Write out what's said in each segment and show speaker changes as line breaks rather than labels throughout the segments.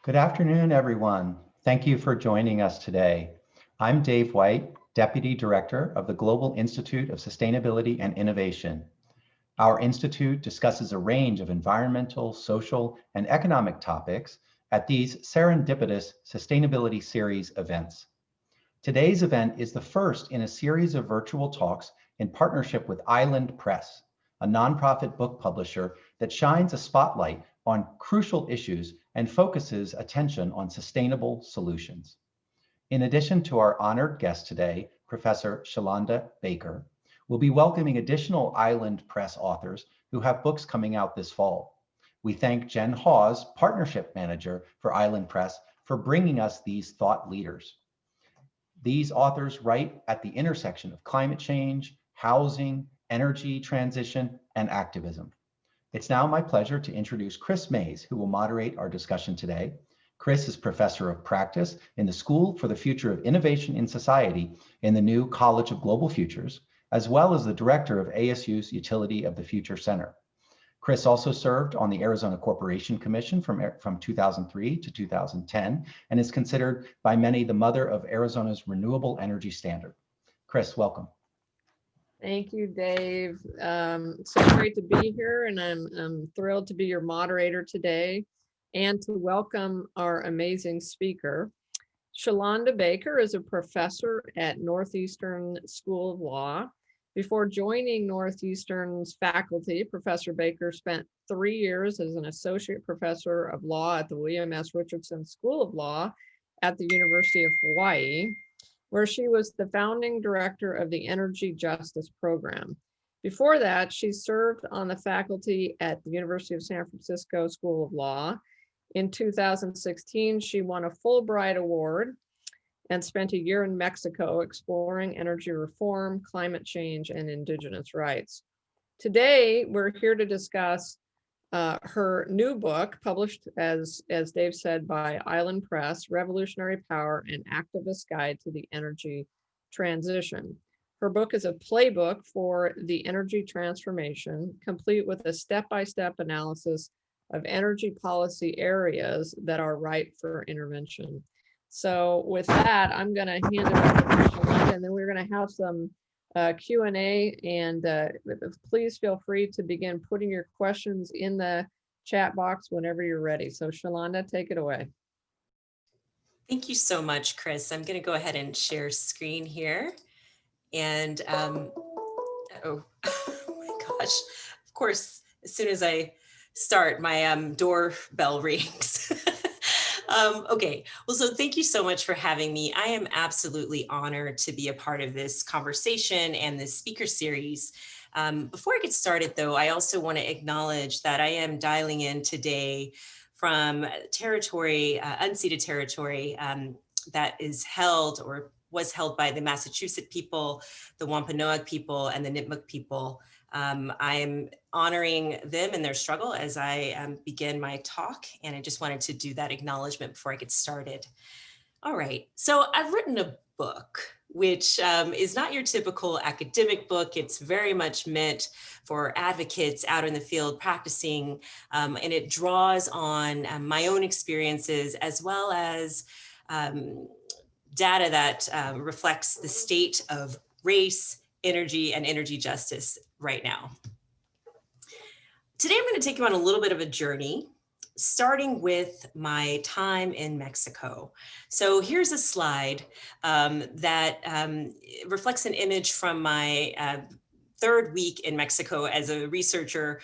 Good afternoon, everyone. Thank you for joining us today. I'm Dave White, Deputy Director of the Global Institute of Sustainability and Innovation. Our institute discusses a range of environmental, social, and economic topics at these serendipitous Sustainability Series events. Today's event is the first in a series of virtual talks in partnership with Island Press, a nonprofit book publisher that shines a spotlight on crucial issues and focuses attention on sustainable solutions. In addition to our honored guest today, Professor Shalanda Baker, we'll be welcoming additional Island Press authors who have books coming out this fall. We thank Jen Hawes, Partnership Manager for Island Press, for bringing us these thought leaders. These authors write at the intersection of climate change, housing, energy transition, and activism. It's now my pleasure to introduce Kris Mayes, who will moderate our discussion today. Kris is Professor of Practice in the School for the Future of Innovation in Society in the new College of Global Futures, as well as the Director of ASU's Utility of the Future Center. Kris also served on the Arizona Corporation Commission from 2003 to 2010 and is considered by many the mother of Arizona's renewable energy standard. Kris, welcome.
Thank you, Dave. So great to be here, and I'm thrilled to be your moderator today and to welcome our amazing speaker. Shalanda Baker is a professor at Northeastern School of Law. Before joining Northeastern's faculty, Professor Baker spent 3 years as an associate professor of law at the William S. Richardson School of Law at the University of Hawaii, where she was the founding director of the Energy Justice Program. Before that, she served on the faculty at the University of San Francisco School of Law. In 2016, she won a Fulbright Award and spent a year in Mexico exploring energy reform, climate change, and indigenous rights. Today, we're here to discuss her new book, published, as Dave said, by Island Press, Revolutionary Power, an Activist Guide to the Energy Transition. Her book is a playbook for the energy transformation, complete with a step-by-step analysis of energy policy areas that are ripe for intervention. So with that, I'm going to hand it over to Shalanda, and then we're going to have some Q&A, and please feel free to begin putting your questions in the chat box whenever you're ready. So Shalanda, take it away.
Thank you so much, Kris. I'm going to go ahead and share screen here. And oh my gosh, of course, as soon as I start, my doorbell rings. Okay, well, so thank you so much for having me. I am absolutely honored to be a part of this conversation and this speaker series. Before I get started, though, I also want to acknowledge that I am dialing in today from territory, unceded territory that is held or was held by the Massachusetts people, the Wampanoag people, and the Nipmuc people. I am honoring them and their struggle as I begin my talk, and I just wanted to do that acknowledgement before I get started. All right, so I've written a book, which is not your typical academic book. It's very much meant for advocates out in the field practicing, and it draws on my own experiences as well as data that reflects the state of race, energy, and energy justice right now. Today, I'm going to take you on a little bit of a journey, starting with my time in Mexico. So here's a slide that reflects an image from my third week in Mexico as a researcher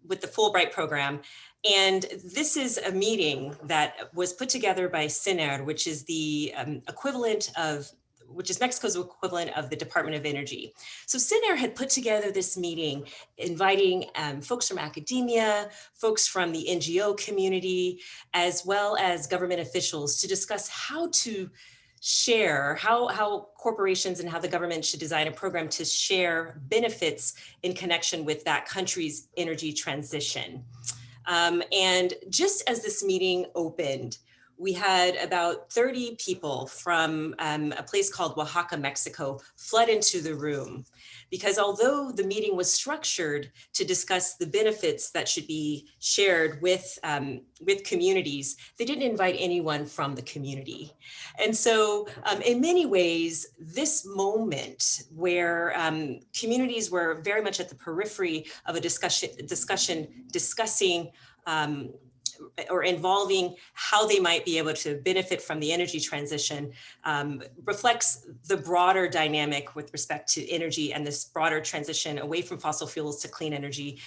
with the Fulbright program. And this is a meeting that was put together by CINER, which is the equivalent of which is Mexico's equivalent of the Department of Energy. So CINER had put together this meeting, inviting folks from academia, folks from the NGO community, as well as government officials to discuss how to share, how corporations and how the government should design a program to share benefits in connection with that country's energy transition. And just as this meeting opened, we had about 30 people from a place called Oaxaca, Mexico, flood into the room. Because although the meeting was structured to discuss the benefits that should be shared with communities, they didn't invite anyone from the community. And so in many ways, this moment where communities were very much at the periphery of a discussing or involving how they might be able to benefit from the energy transition reflects the broader dynamic with respect to energy and this broader transition away from fossil fuels to clean energy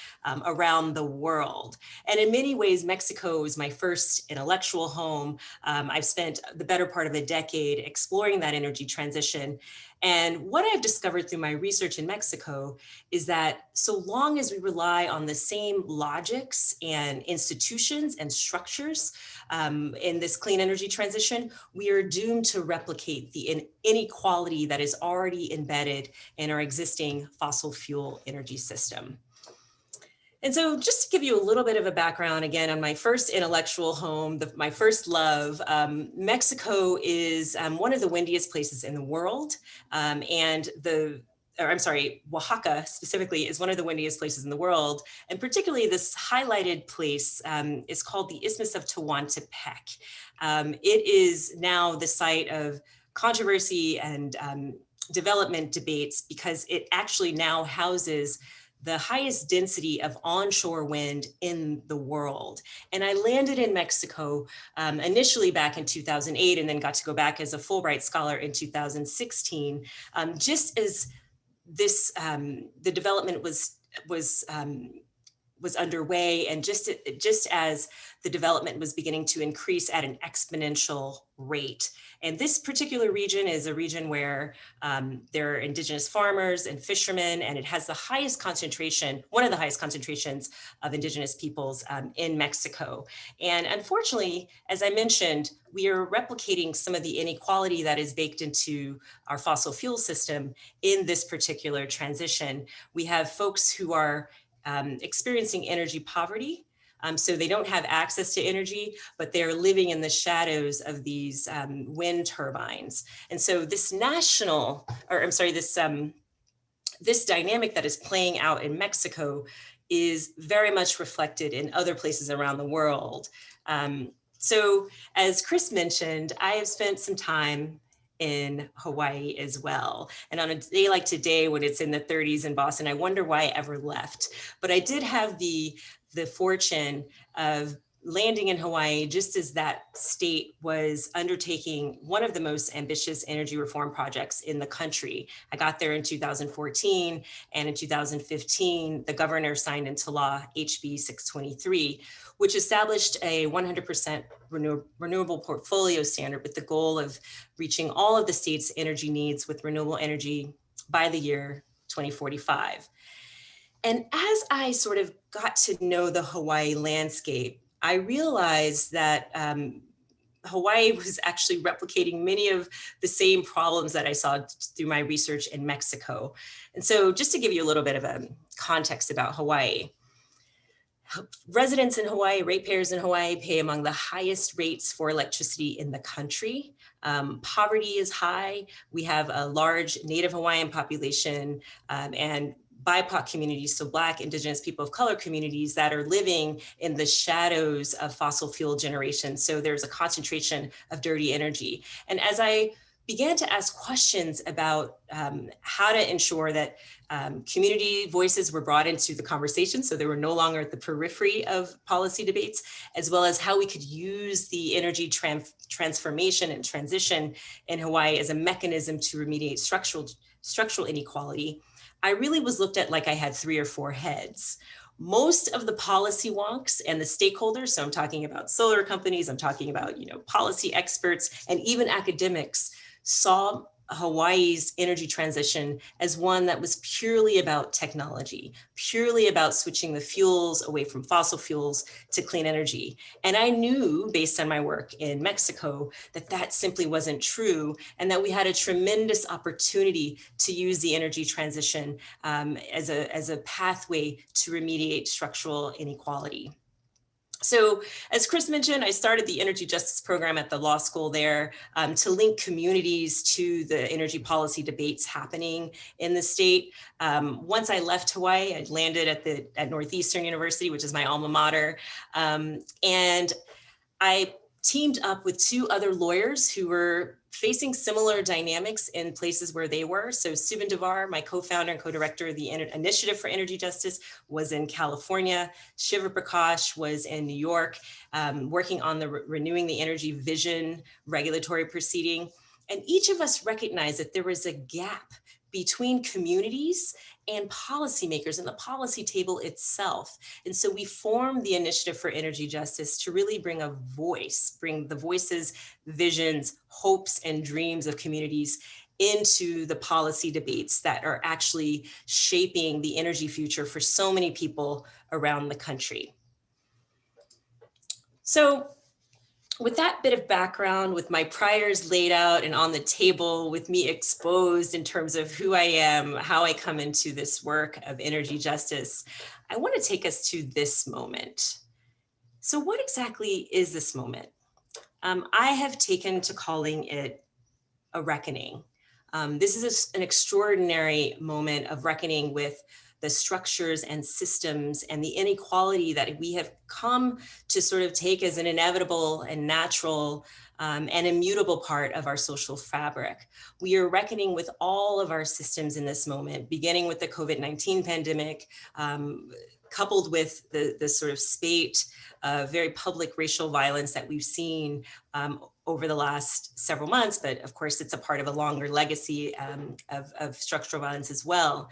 around the world. And in many ways, Mexico is my first intellectual home. I've spent the better part of a decade exploring that energy transition. And what I've discovered through my research in Mexico is that so long as we rely on the same logics and institutions and structures in this clean energy transition, we are doomed to replicate the inequality that is already embedded in our existing fossil fuel energy system. And so just to give you a little bit of a background, again, on my first intellectual home, my first love, Mexico is one of the windiest places in the world. Oaxaca specifically is one of the windiest places in the world. And particularly this highlighted place is called the Isthmus of Tehuantepec. It is now the site of controversy and development debates because it actually now houses the highest density of onshore wind in the world. And I landed in Mexico initially back in 2008 and then got to go back as a Fulbright scholar in 2016, just as this, the development was underway, and just as the development was beginning to increase at an exponential rate. And this particular region is a region where there are indigenous farmers and fishermen, and it has the highest concentration, one of the highest concentrations of indigenous peoples in Mexico. And unfortunately, as I mentioned, we are replicating some of the inequality that is baked into our fossil fuel system in this particular transition. We have folks who are experiencing energy poverty. So they don't have access to energy, but they're living in the shadows of these wind turbines. And so this this dynamic that is playing out in Mexico is very much reflected in other places around the world. So as Kris mentioned, I have spent some time in Hawaii as well. And on a day like today, when it's in the 30s in Boston, I wonder why I ever left. But I did have the fortune of landing in Hawaii just as that state was undertaking one of the most ambitious energy reform projects in the country. I got there in 2014, and in 2015, the governor signed into law HB 623, which established a 100% renewable portfolio standard with the goal of reaching all of the state's energy needs with renewable energy by the year 2045. And as I sort of got to know the Hawaii landscape, I realized that Hawaii was actually replicating many of the same problems that I saw through my research in Mexico. And so just to give you a little bit of a context about Hawaii, residents in Hawaii, ratepayers in Hawaii pay among the highest rates for electricity in the country. Poverty is high. We have a large Native Hawaiian population and BIPOC communities, so Black, Indigenous, people of color communities that are living in the shadows of fossil fuel generation. So there's a concentration of dirty energy. And as I began to ask questions about how to ensure that community voices were brought into the conversation, so they were no longer at the periphery of policy debates, as well as how we could use the energy transformation and transition in Hawaii as a mechanism to remediate structural inequality, I really was looked at like I had 3 or 4 heads. Most of the policy wonks and the stakeholders, so I'm talking about solar companies, I'm talking about policy experts, and even academics, saw Hawaii's energy transition as one that was purely about technology, purely about switching the fuels away from fossil fuels to clean energy. And I knew, based on my work in Mexico, that that simply wasn't true, and that we had a tremendous opportunity to use the energy transition as a pathway to remediate structural inequality. So as Kris mentioned, I started the energy justice program at the law school there to link communities to the energy policy debates happening in the state. Once I left Hawaii, I landed at Northeastern University, which is my alma mater. And I teamed up with two other lawyers who were facing similar dynamics in places where they were. So Subin Devar, my co-founder and co-director of the Initiative for Energy Justice, was in California. Shiva Prakash was in New York, working on the Renewing the Energy Vision regulatory proceeding. And each of us recognized that there was a gap between communities and policymakers and the policy table itself. And so we formed the Initiative for Energy Justice to really bring the voices, visions, hopes, and dreams of communities into the policy debates that are actually shaping the energy future for so many people around the country. So with that bit of background, with my priors laid out and on the table, with me exposed in terms of who I am, how I come into this work of energy justice, I want to take us to this moment. So what exactly is this moment? I have taken to calling it a reckoning. This is an extraordinary moment of reckoning with the structures and systems and the inequality that we have come to sort of take as an inevitable and natural and immutable part of our social fabric. We are reckoning with all of our systems in this moment, beginning with the COVID-19 pandemic, coupled with the sort of spate of very public racial violence that we've seen over the last several months, but of course it's a part of a longer legacy of structural violence as well.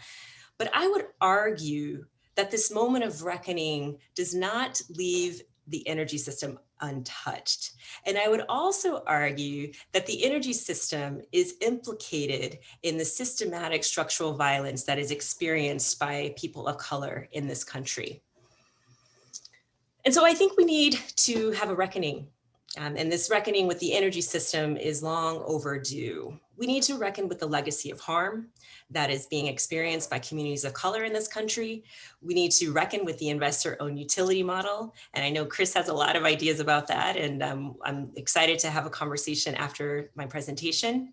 But I would argue that this moment of reckoning does not leave the energy system untouched. And I would also argue that the energy system is implicated in the systematic structural violence that is experienced by people of color in this country. And so I think we need to have a reckoning. And this reckoning with the energy system is long overdue. We need to reckon with the legacy of harm that is being experienced by communities of color in this country. We need to reckon with the investor-owned utility model. And I know Kris has a lot of ideas about that, and I'm excited to have a conversation after my presentation.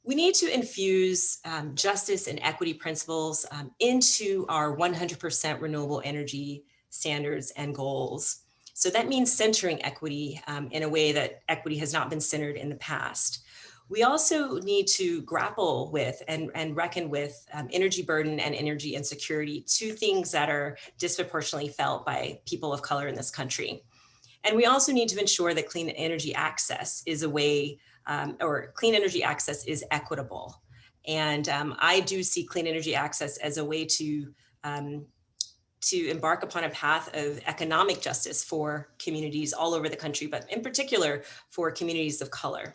We need to infuse justice and equity principles into our 100% renewable energy standards and goals. So that means centering equity in a way that equity has not been centered in the past. We also need to grapple with and reckon with energy burden and energy insecurity, two things that are disproportionately felt by people of color in this country. And we also need to ensure that clean energy access is a way, or clean energy access is equitable. And I do see clean energy access as a way to embark upon a path of economic justice for communities all over the country, but in particular for communities of color.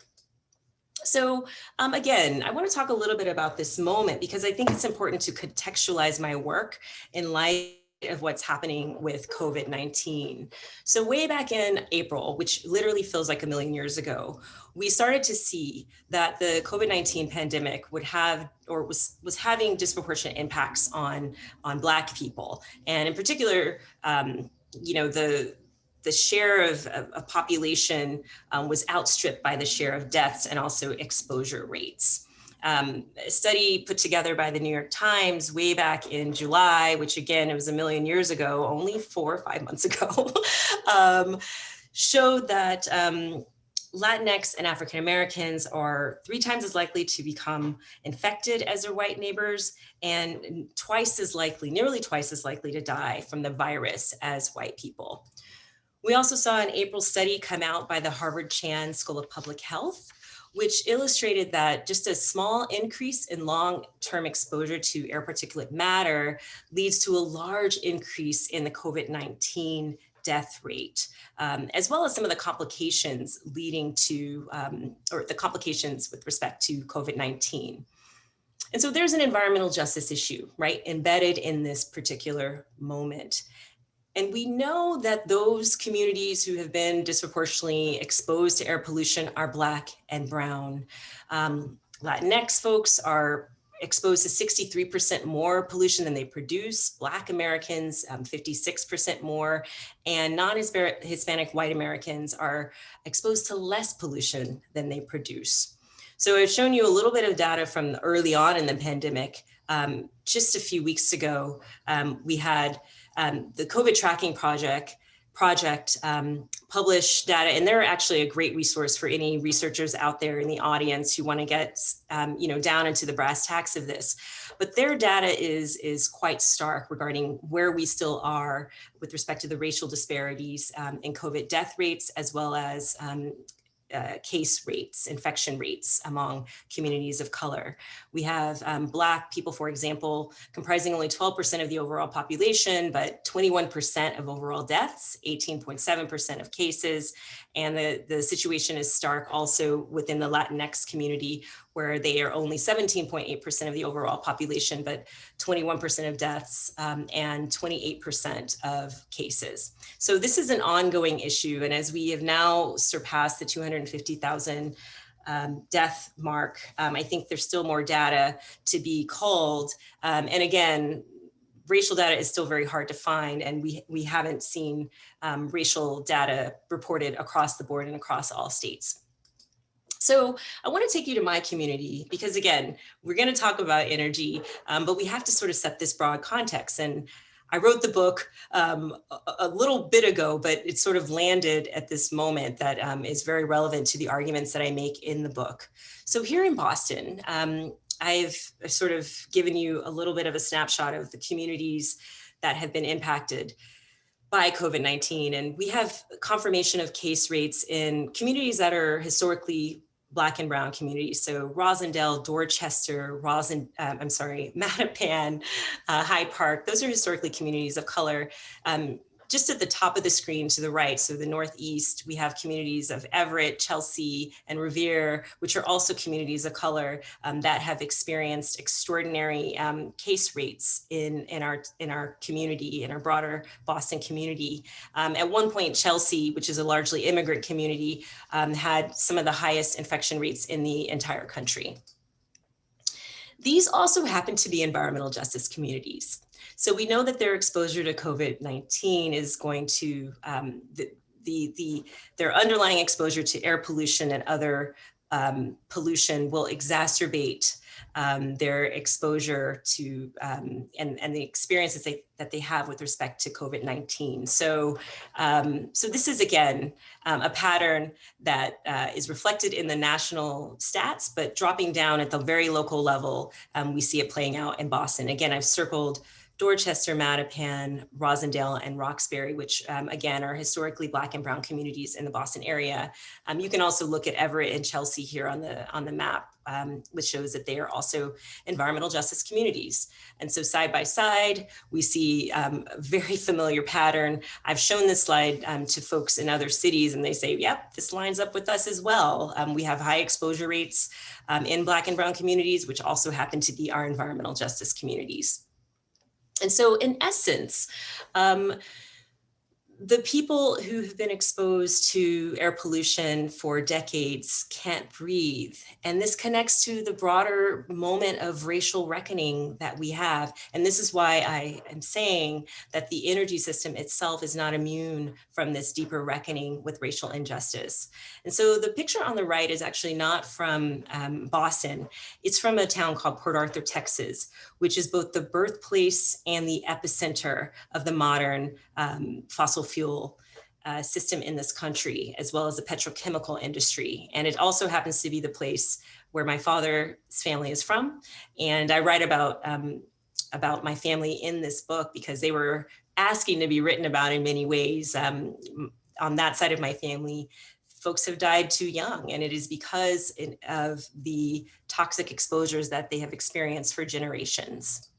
So again, I want to talk a little bit about this moment because I think it's important to contextualize my work in light of what's happening with COVID-19. So way back in April, which literally feels like a million years ago, we started to see that the COVID-19 pandemic would have, or was having disproportionate impacts on Black people. And in particular, you know, the share of population was outstripped by the share of deaths and also exposure rates. A study put together by the New York Times way back in July, which again, it was a million years ago, only 4 or 5 months ago, showed that Latinx and African Americans are 3 times as likely to become infected as their white neighbors and twice as likely, nearly twice as likely to die from the virus as white people. We also saw an April study come out by the Harvard Chan School of Public Health, which illustrated that just a small increase in long-term exposure to air particulate matter leads to a large increase in the COVID-19 death rate, as well as some of the complications leading to, or the complications with respect to COVID-19. And so there's an environmental justice issue, right, embedded in this particular moment. And we know that those communities who have been disproportionately exposed to air pollution are Black and brown. Latinx folks are exposed to 63% more pollution than they produce. Black Americans, 56% more, and non-Hispanic white Americans are exposed to less pollution than they produce. So I've shown you a little bit of data from early on in the pandemic. Just a few weeks ago, we had the COVID tracking project publish data, and they're actually a great resource for any researchers out there in the audience who want to get down into the brass tacks of this. But their data is quite stark regarding where we still are with respect to the racial disparities in COVID death rates, as well as case rates, infection rates among communities of color. We have Black people, for example, comprising only 12% of the overall population, but 21% of overall deaths, 18.7% of cases. And the situation is stark also within the Latinx community, where they are only 17.8% of the overall population, but 21% of deaths and 28% of cases. So this is an ongoing issue. And as we have now surpassed the 250,000 death mark, I think there's still more data to be culled. And again, racial data is still very hard to find, and we haven't seen racial data reported across the board and across all states. So I want to take you to my community because, again, we're going to talk about energy, but we have to sort of set this broad context. And I wrote the book a little bit ago, but it sort of landed at this moment that is very relevant to the arguments that I make in the book. So here in Boston, I've sort of given you a little bit of a snapshot of the communities that have been impacted by COVID-19. And we have confirmation of case rates in communities that are historically Black and brown communities. So Rosendale, Dorchester, Mattapan, Hyde Park, those are historically communities of color. Just at the top of the screen to the right, so the Northeast, we have communities of Everett, Chelsea, and Revere, which are also communities of color that have experienced extraordinary case rates in our community, in our broader Boston community. At one point, Chelsea, which is a largely immigrant community, had some of the highest infection rates in the entire country. These also happen to be environmental justice communities. So we know that their exposure to COVID-19 is going to, their underlying exposure to air pollution and other pollution will exacerbate their exposure to and the experiences that they have with respect to COVID-19. So this is, again, a pattern that is reflected in the national stats, but dropping down at the very local level, we see it playing out in Boston. Again, I've circled Dorchester, Mattapan, Rosendale, and Roxbury, which again are historically Black and brown communities in the Boston area. You can also look at Everett and Chelsea here on the map, which shows that they are also environmental justice communities. And so side by side, we see a very familiar pattern. I've shown this slide to folks in other cities, and they say, yep, this lines up with us as well. We have high exposure rates in Black and brown communities, which also happen to be our environmental justice communities. And so in essence, the people who have been exposed to air pollution for decades can't breathe. And this connects to the broader moment of racial reckoning that we have. And this is why I am saying that the energy system itself is not immune from this deeper reckoning with racial injustice. And so the picture on the right is actually not from Boston. It's from a town called Port Arthur, Texas, which is both the birthplace and the epicenter of the modern fossil fuel system in this country, as well as the petrochemical industry. And it also happens to be the place where my father's family is from. And I write about my family in this book because they were asking to be written about in many ways. On that side of my family, folks have died too young, and it is because of the toxic exposures that they have experienced for generations.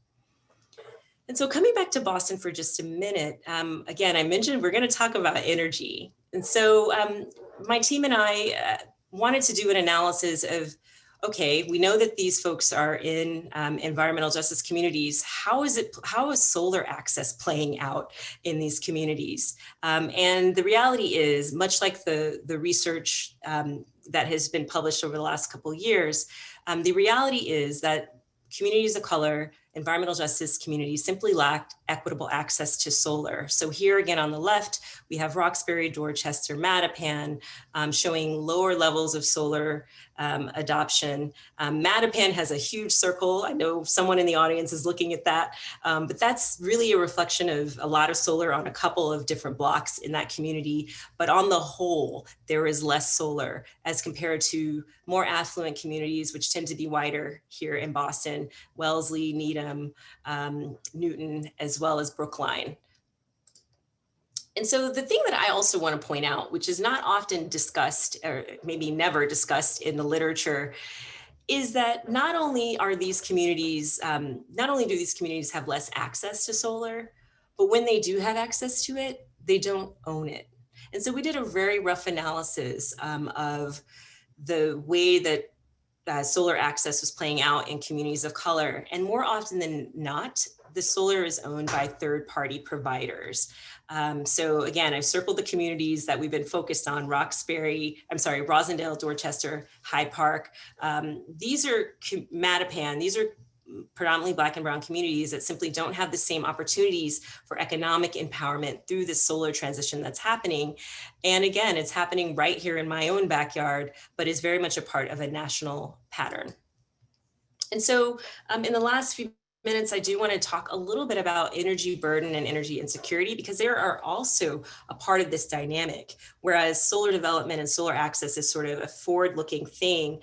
And so coming back to Boston for just a minute, again, I mentioned we're going to talk about energy. And so my team and I wanted to do an analysis of, okay, we know that these folks are in environmental justice communities. How is solar access playing out in these communities? And the reality is, much like the research that has been published over the last couple of years, the reality is that communities of color, environmental justice communities simply lacked equitable access to solar. So here again on the left, we have Roxbury, Dorchester, Mattapan, showing lower levels of solar adoption. Mattapan has a huge circle. I know someone in the audience is looking at that, but that's really a reflection of a lot of solar on a couple of different blocks in that community. But on the whole, there is less solar as compared to more affluent communities, which tend to be wider here in Boston, Wellesley, Needham, Newton, as well as Brookline. And so the thing that I also want to point out, which is not often discussed, or maybe never discussed in the literature, is that not only are these communities, not only do these communities have less access to solar, but when they do have access to it, they don't own it. And so we did a very rough analysis of the way that solar access was playing out in communities of color. And more often than not, the solar is owned by third-party providers. So again, I've circled the communities that we've been focused on: Rosendale, Dorchester, Hyde Park. These are Mattapan. These are predominantly Black and Brown communities that simply don't have the same opportunities for economic empowerment through this solar transition that's happening. And again, it's happening right here in my own backyard, but is very much a part of a national pattern. And so in the last few minutes, I do want to talk a little bit about energy burden and energy insecurity, because they are also a part of this dynamic. Whereas solar development and solar access is sort of a forward-looking thing,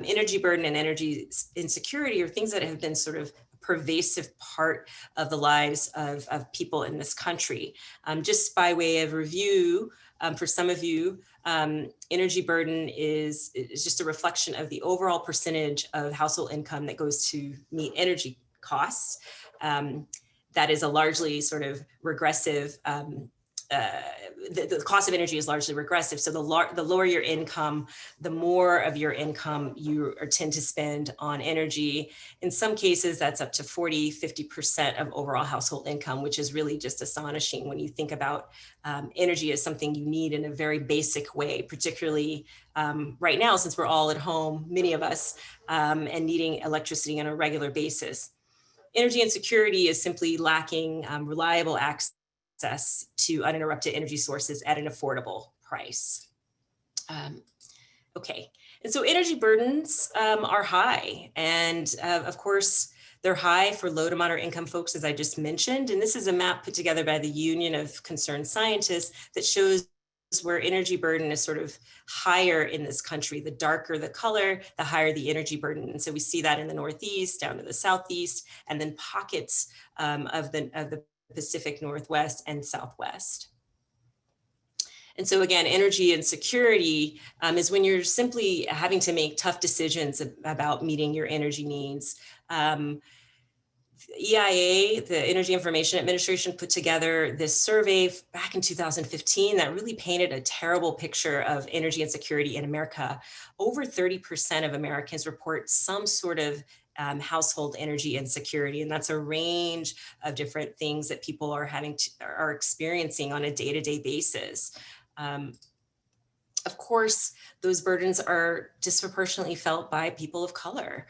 energy burden and energy insecurity are things that have been sort of a pervasive part of the lives of people in this country. Just by way of review, for some of you, energy burden is just a reflection of the overall percentage of household income that goes to meet energy costs. That is a largely sort of regressive, the cost of energy is largely regressive. So the lower your income, the more of your income you tend to spend on energy. In some cases, that's up to 40–50% of overall household income, which is really just astonishing when you think about energy as something you need in a very basic way, particularly right now, since we're all at home, many of us, and needing electricity on a regular basis. Energy insecurity is simply lacking reliable access to uninterrupted energy sources at an affordable price. Okay, and so energy burdens are high, and of course, they're high for low to moderate income folks, as I just mentioned. And this is a map put together by the Union of Concerned Scientists that shows where energy burden is sort of higher in this country. The darker the color, the higher the energy burden. And so we see that in the Northeast, down to the Southeast, and then pockets of the Pacific Northwest and Southwest. And so again, energy insecurity is when you're simply having to make tough decisions about meeting your energy needs. EIA, the Energy Information Administration, put together this survey back in 2015 that really painted a terrible picture of energy insecurity in America. Over 30% of Americans report some sort of household energy insecurity, and that's a range of different things that people are experiencing on a day-to-day basis. Of course, those burdens are disproportionately felt by people of color.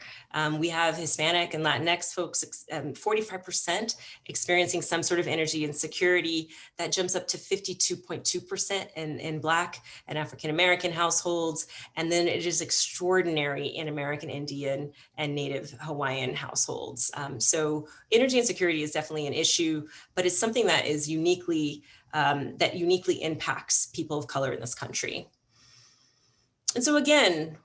We have Hispanic and Latinx folks, 45% experiencing some sort of energy insecurity. That jumps up to 52.2% in Black and African-American households. And then it is extraordinary in American Indian and Native Hawaiian households. So energy insecurity is definitely an issue, but it's something that is uniquely impacts people of color in this country. And so again,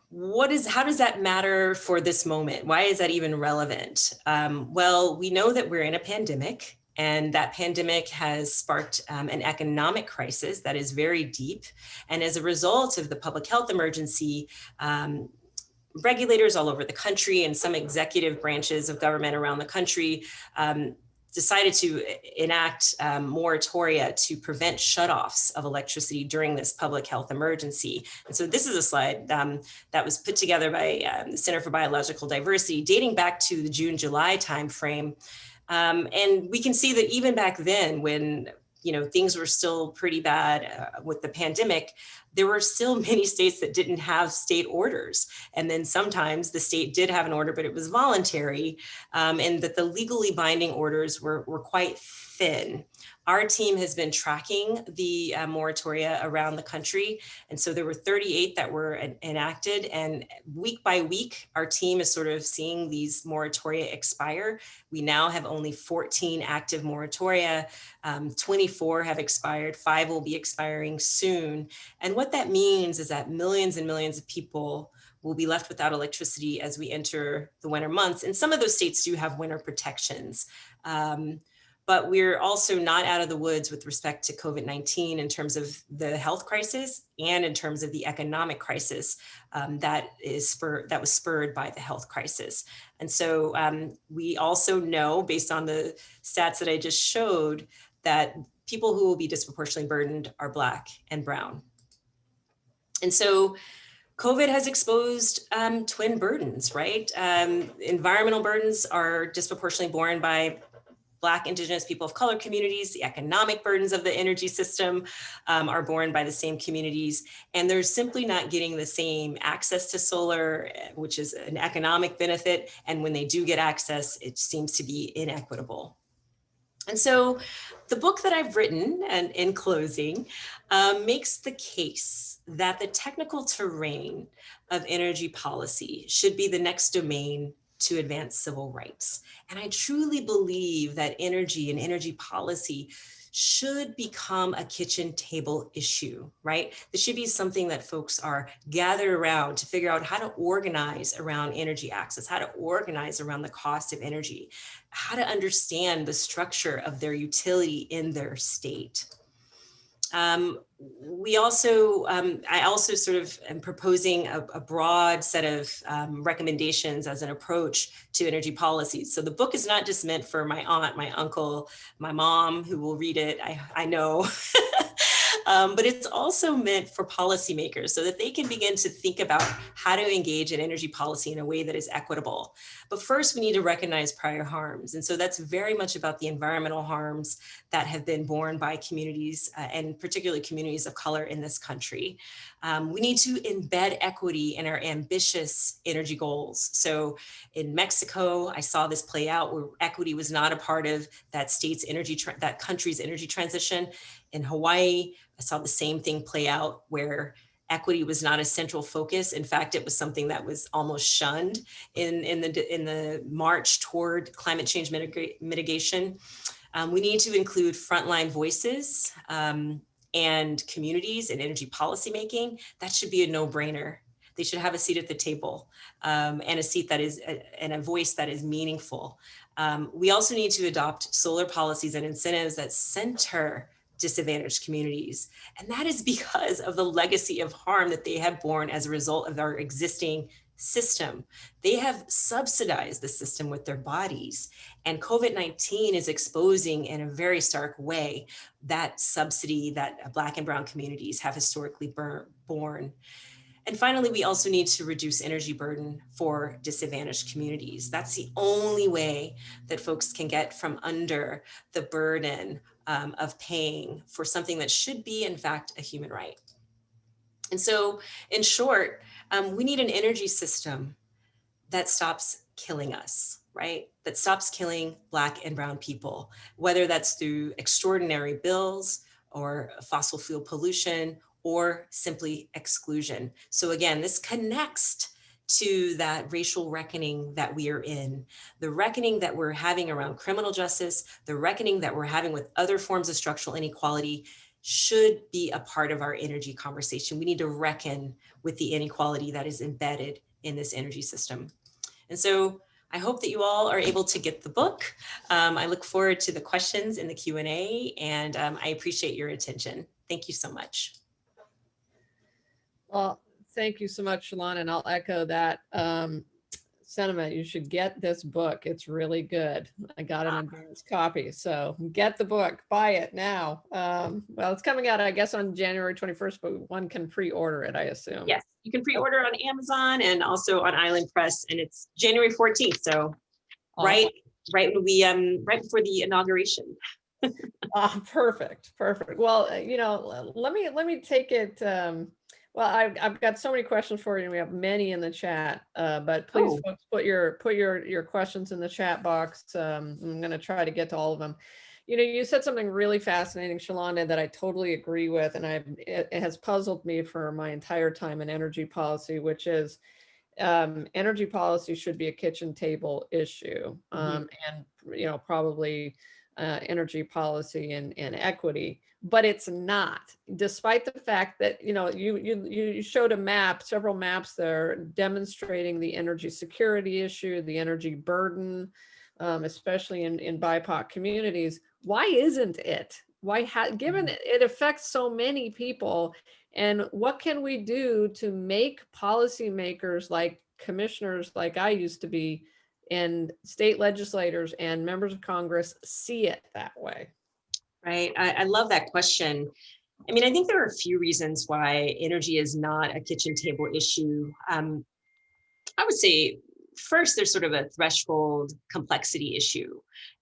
how does that matter for this moment? Why is that even relevant? Well, we know that we're in a pandemic, and that pandemic has sparked an economic crisis that is very deep. And as a result of the public health emergency, regulators all over the country and some executive branches of government around the country decided to enact moratoria to prevent shutoffs of electricity during this public health emergency. And so this is a slide that was put together by the Center for Biological Diversity, dating back to the June-July timeframe. And we can see that even back then, when things were still pretty bad with the pandemic, there were still many states that didn't have state orders. And then sometimes the state did have an order, but it was voluntary, and that the legally binding orders were quite thin. Our team has been tracking the moratoria around the country. And so there were 38 that were enacted, and week by week, our team is sort of seeing these moratoria expire. We now have only 14 active moratoria, 24 have expired, 5 will be expiring soon. And what that means is that millions and millions of people will be left without electricity as we enter the winter months. And some of those states do have winter protections. But we're also not out of the woods with respect to COVID-19 in terms of the health crisis and in terms of the economic crisis that was spurred by the health crisis. And so we also know, based on the stats that I just showed, that people who will be disproportionately burdened are Black and Brown. And so COVID has exposed twin burdens, right? Environmental burdens are disproportionately borne by Black, Indigenous, people of color communities. The economic burdens of the energy system are borne by the same communities. And they're simply not getting the same access to solar, which is an economic benefit. And when they do get access, it seems to be inequitable. And so the book that I've written, and in closing, makes the case that the technical terrain of energy policy should be the next domain to advance civil rights. And I truly believe that energy and energy policy should become a kitchen table issue, right? This should be something that folks are gathered around to figure out how to organize around energy access, how to organize around the cost of energy, how to understand the structure of their utility in their state. I also sort of am proposing a broad set of recommendations as an approach to energy policies. So the book is not just meant for my aunt, my uncle, my mom, who will read it, I know, but it's also meant for policymakers so that they can begin to think about how to engage in energy policy in a way that is equitable. But first, we need to recognize prior harms. And so that's very much about the environmental harms that have been borne by communities, and particularly communities of color in this country. We need to embed equity in our ambitious energy goals. So in Mexico, I saw this play out where equity was not a part of that state's that country's energy transition. In Hawaii, I saw the same thing play out where equity was not a central focus. In fact, it was something that was almost shunned in the march toward climate change mitigation. We need to include frontline voices and communities in energy policymaking. That should be a no-brainer. They should have a seat at the table and a seat that is and a voice that is meaningful. We also need to adopt solar policies and incentives that center disadvantaged communities. And that is because of the legacy of harm that they have borne as a result of our existing system. They have subsidized the system with their bodies. And COVID-19 is exposing in a very stark way that subsidy that Black and Brown communities have historically borne. And finally, we also need to reduce energy burden for disadvantaged communities. That's the only way that folks can get from under the burden of paying for something that should be, in fact, a human right. And so, in short, we need an energy system that stops killing us, right? That stops killing Black and Brown people, whether that's through extraordinary bills or fossil fuel pollution or simply exclusion. So again, this connects to that racial reckoning that we are in, the reckoning that we're having around criminal justice, the reckoning that we're having with other forms of structural inequality should be a part of our energy conversation. We need to reckon with the inequality that is embedded in this energy system. And so I hope that you all are able to get the book. I look forward to the questions in the Q&A, and I appreciate your attention. Thank you so much.
Well, thank you so much, Shalanda, and I'll echo that sentiment. You should get this book. It's really good. I got an advanced copy, so get the book, buy it now. Well, it's coming out, I guess, on January 21st, but one can pre-order it, I assume.
Yes, you can pre-order on Amazon and also on Island Press, and it's January 14th, so awesome. right when we right before the inauguration.
Perfect, perfect. Well, let me take it. Well, I've got so many questions for you, and we have many in the chat. But please,
Oh,
folks, put your questions in the chat box. I'm going to try to get to all of them. You said something really fascinating, Shalanda, that I totally agree with, and it has puzzled me for my entire time in energy policy, which is energy policy should be a kitchen table issue,
mhm.
and probably energy policy and equity, but it's not. Despite the fact that you showed a map, several maps there demonstrating the energy security issue, the energy burden, especially in BIPOC communities. Why isn't it? Given it affects so many people, and what can we do to make policymakers, like commissioners like I used to be, and state legislators and members of Congress, see it that way?
Right. I love that question. I mean, I think there are a few reasons why energy is not a kitchen table issue. I would say first, there's sort of a threshold complexity issue.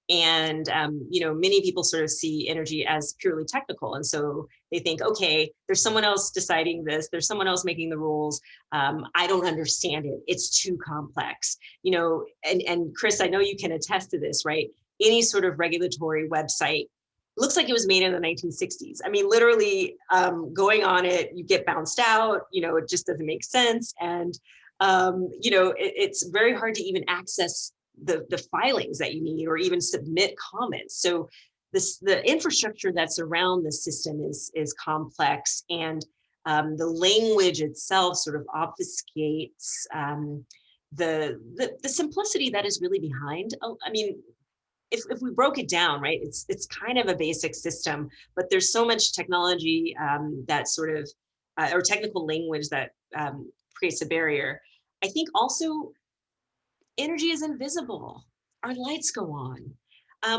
And, many people sort of see energy as purely technical. And so they think, okay, there's someone else deciding this, there's someone else making the rules. I don't understand it. It's too complex, and Kris, I know you can attest to this, right? Any sort of regulatory website looks like it was made in the 1960s. I mean, literally going on it, you get bounced out, it just doesn't make sense. And it's very hard to even access the filings that you need or even submit comments. So the infrastructure that's around the system is complex, and the language itself sort of obfuscates the simplicity that is really behind. I mean, if we broke it down, right, it's kind of a basic system, but there's so much technology that sort of or technical language that creates a barrier. I think also energy is invisible. Our lights go on.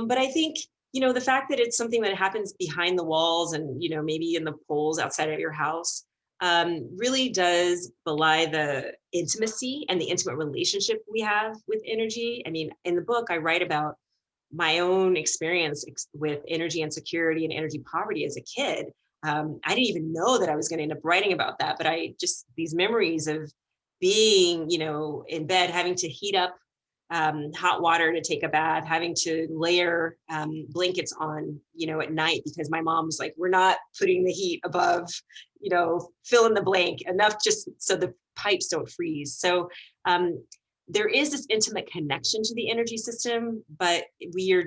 But I think, the fact that it's something that happens behind the walls and, maybe in the poles outside of your house really does belie the intimacy and the intimate relationship we have with energy. I mean, in the book, I write about my own experience with energy insecurity and energy poverty as a kid. I didn't even know that I was going to end up writing about that, but these memories of being, in bed, having to heat up hot water to take a bath, having to layer blankets on, at night, because my mom was like, we're not putting the heat above, fill in the blank enough just so the pipes don't freeze. So there is this intimate connection to the energy system, but we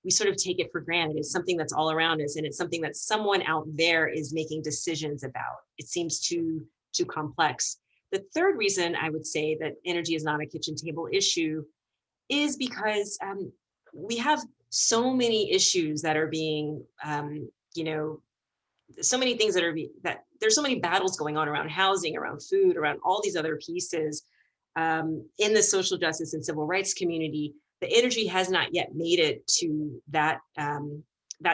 sort of take it for granted. It's something that's all around us, and it's something that someone out there is making decisions about. It seems too complex. The third reason I would say that energy is not a kitchen table issue is because we have so many issues that are being, so many things that there's so many battles going on around housing, around food, around all these other pieces in the social justice and civil rights community. The energy has not yet made it to that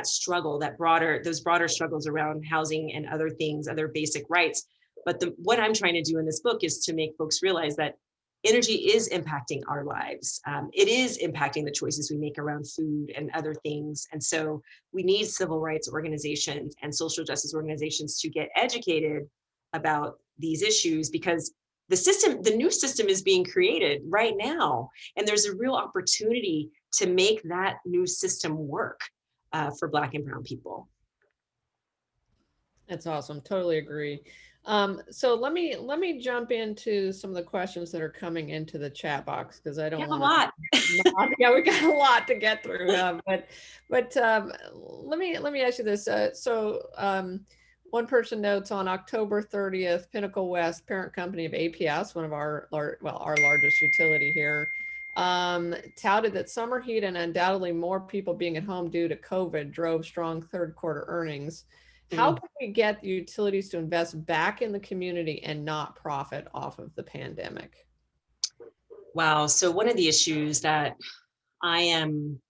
struggle, those broader struggles around housing and other things, other basic rights. But what I'm trying to do in this book is to make folks realize that energy is impacting our lives. It is impacting the choices we make around food and other things. And so we need civil rights organizations and social justice organizations to get educated about these issues, because the new system is being created right now. And there's a real opportunity to make that new system work for Black and Brown people.
That's awesome. Totally agree. So let me jump into some of the questions that are coming into the chat box, because I don't want to. Yeah, we got a lot to get through. But let me ask you this. One person notes on October 30th, Pinnacle West, parent company of APS, one of our largest utility here, touted that summer heat and undoubtedly more people being at home due to COVID drove strong third quarter earnings. How can we get utilities to invest back in the community and not profit off of the pandemic?
Wow. So one of the issues that I am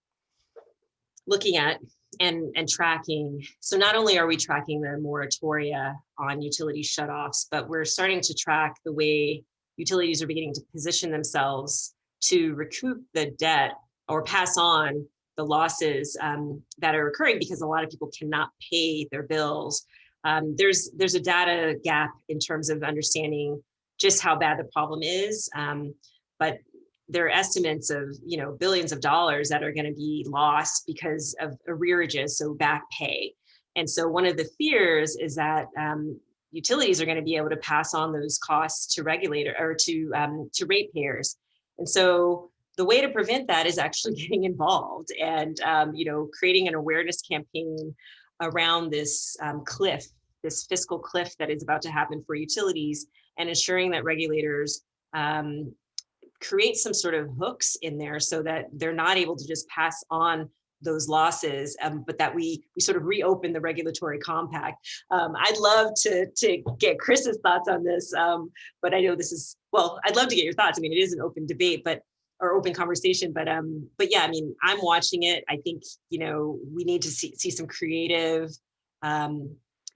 looking at and tracking, so not only are we tracking the moratoria on utility shutoffs, but we're starting to track the way utilities are beginning to position themselves to recoup the debt or pass on the losses that are occurring because a lot of people cannot pay their bills. There's a data gap in terms of understanding just how bad the problem is, but there are estimates of billions of dollars that are going to be lost because of arrearages, so back pay. And so one of the fears is that utilities are going to be able to pass on those costs to regulator or to ratepayers. And so the way to prevent that is actually getting involved and creating an awareness campaign around this cliff, this fiscal cliff that is about to happen for utilities, and ensuring that regulators create some sort of hooks in there so that they're not able to just pass on those losses, but that we sort of reopen the regulatory compact. I'd love to get Kris's thoughts on this, but I know this is, well, I'd love to get your thoughts. I mean, it is an open debate, or open conversation, but yeah, I mean, I'm watching it. I think, we need to see some creative,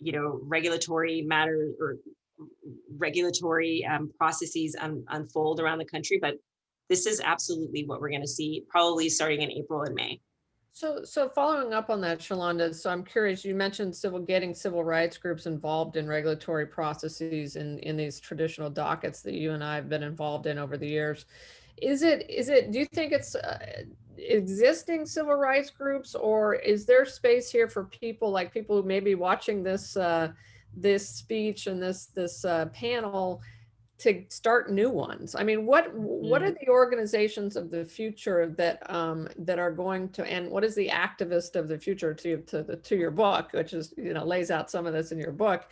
regulatory matter or regulatory processes unfold around the country, but this is absolutely what we're going to see probably starting in April and May.
So following up on that, Shalanda, so I'm curious, you mentioned getting civil rights groups involved in regulatory processes in these traditional dockets that you and I have been involved in over the years. Do you think it's existing civil rights groups, or is there space here for people who may be watching this this speech and this panel to start new ones? I mean, what are the organizations of the future that are going to, and what is the activist of the future to your book, which is, lays out some of this in your book.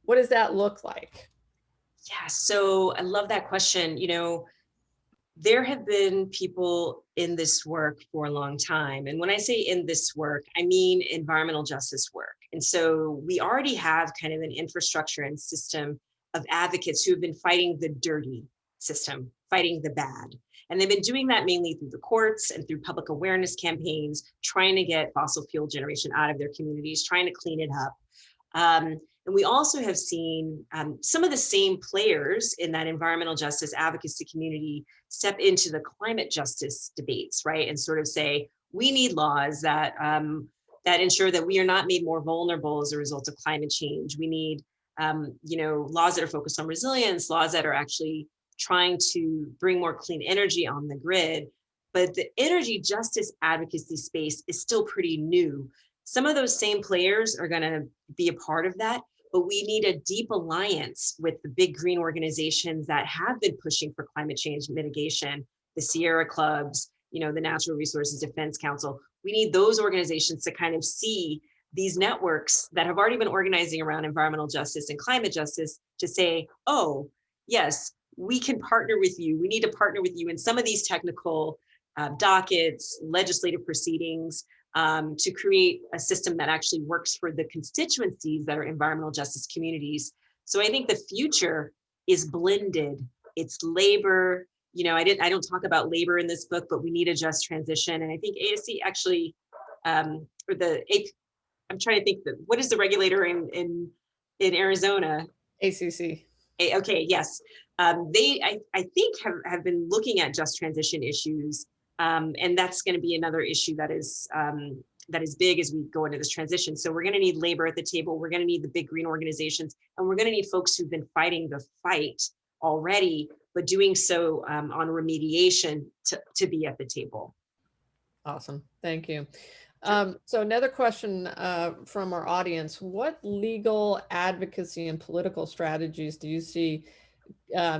What does that look like?
Yeah, so I love that question. There have been people in this work for a long time. And when I say in this work, I mean environmental justice work. And so we already have kind of an infrastructure and system of advocates who have been fighting the dirty system, fighting the bad. And they've been doing that mainly through the courts and through public awareness campaigns, trying to get fossil fuel generation out of their communities, trying to clean it up. And we also have seen some of the same players in that environmental justice advocacy community step into the climate justice debates, right? And sort of say, we need laws that ensure that we are not made more vulnerable as a result of climate change. We need laws that are focused on resilience, laws that are actually trying to bring more clean energy on the grid. But the energy justice advocacy space is still pretty new. Some of those same players are going to be a part of that, but we need a deep alliance with the big green organizations that have been pushing for climate change mitigation, the Sierra Clubs, the Natural Resources Defense Council. We need those organizations to kind of see these networks that have already been organizing around environmental justice and climate justice to say, oh, yes, we can partner with you. We need to partner with you in some of these technical dockets, legislative proceedings, to create a system that actually works for the constituencies that are environmental justice communities. So I think the future is blended. It's labor. I don't talk about labor in this book, but we need a just transition. And I think ASC actually, I'm trying to think what is the regulator in Arizona?
ACC.
Okay, yes. They, I think, have been looking at just transition issues. And that's going to be another issue that is big as we go into this transition. So we're going to need labor at the table. We're going to need the big green organizations, and we're going to need folks who've been fighting the fight already, but doing so on remediation to be at the table.
Awesome. Thank you. So another question from our audience: what legal advocacy and political strategies do you see